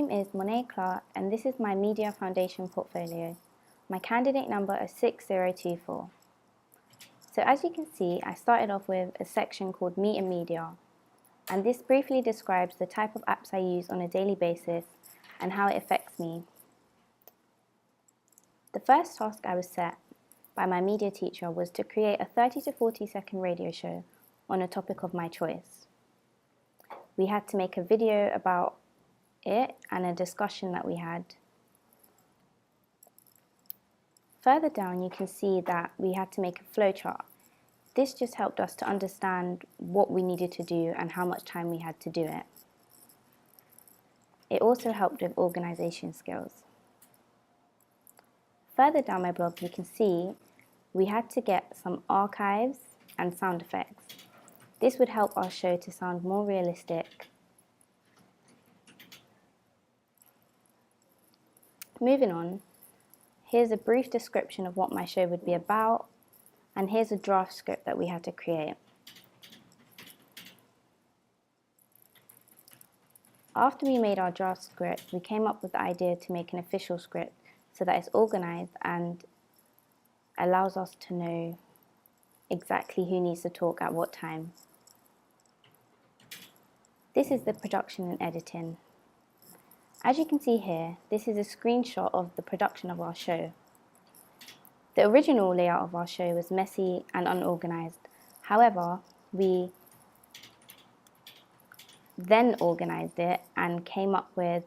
name is Monet and this is my Media Foundation portfolio. My candidate number is 6024. So as you can see, I started off with a section called Meet and Media, and this briefly describes the type of apps I use on a daily basis and how it affects me. The first task I was set by my media teacher was to create a 30 to 40 second radio show on a topic of my choice. We had to make a video about it and a discussion that we had. Further down you can see that we had to make a flowchart. This just helped us to understand what we needed to do and how much time we had to do it. It also helped with organisation skills. Further down my blog you can see we had to get some archives and sound effects. This would help our show to sound more realistic. Moving on, here's a brief description of what my show would be about, and here's a draft script that we had to create. After we made our draft script, we came up with the idea to make an official script so that it's organized and allows us to know exactly who needs to talk at what time. This is the production and editing. As you can see here, this is a screenshot of the production of our show. The original layout of our show was messy and unorganized. However, we then organized it and came up with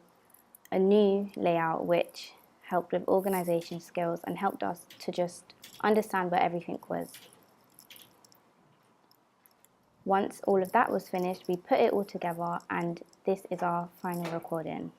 a new layout which helped with organization skills and helped us to just understand where everything was. Once all of that was finished, we put it all together, and this is our final recording.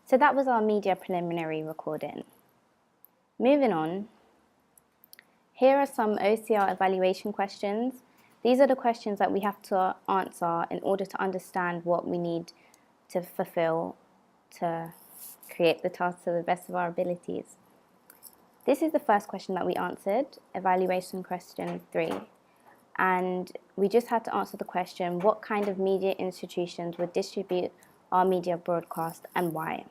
So that was our media preliminary recording. Moving on, here are some OCR evaluation questions. These are the questions that we have to answer in order to understand what we need to fulfill to create the task to the best of our abilities. This is the first question that we answered, evaluation question 3. And we just had to answer the question, what kind of media institutions would distribute our media broadcast and why?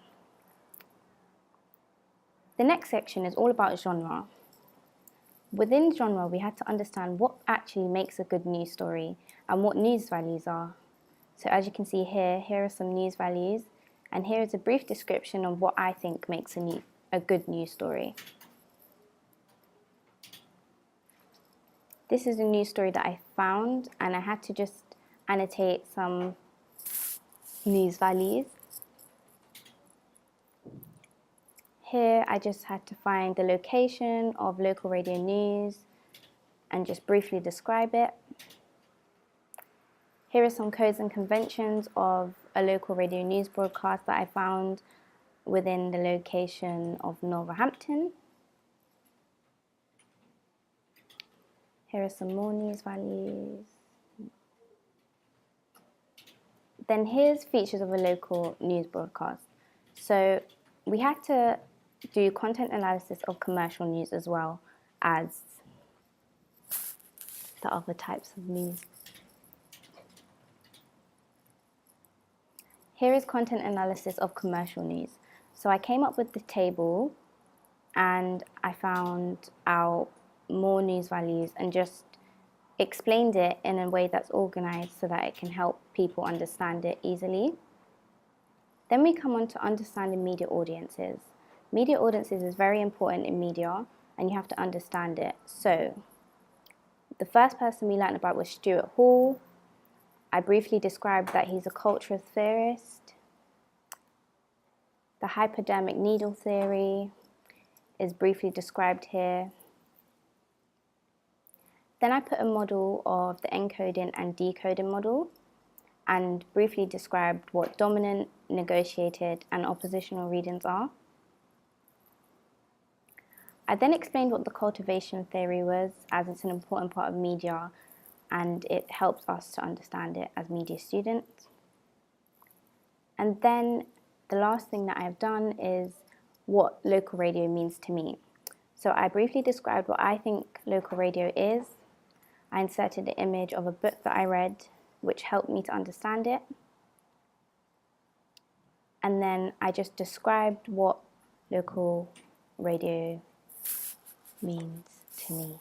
The next section is all about genre. Within genre, we had to understand what actually makes a good news story and what news values are. So as you can see here are some news values, and here is a brief description of what I think makes a good news story. This is a news story that I found, and I had to just annotate some news values. Here I just had to find the location of local radio news and just briefly describe it. Here are some codes and conventions of a local radio news broadcast that I found within the location of Northampton. Here are some more news values. Then here's features of a local news broadcast. So we had to do content analysis of commercial news as well as the other types of news. Here is content analysis of commercial news. So I came up with the table and I found out more news values and just explained it in a way that's organized so that it can help people understand it easily. Then we come on to understanding media audiences. Media audiences is very important in media and you have to understand it. So the first person we learned about was Stuart Hall. I briefly described that he's a cultural theorist. The hypodermic needle theory is briefly described here. Then I put a model of the encoding and decoding model and briefly described what dominant, negotiated, and oppositional readings are. I then explained what the cultivation theory was, as it's an important part of media and it helps us to understand it as media students. And then the last thing that I've done is what local radio means to me. So I briefly described what I think local radio is. I inserted the image of a book that I read, which helped me to understand it. And then I just described what local radio means to me.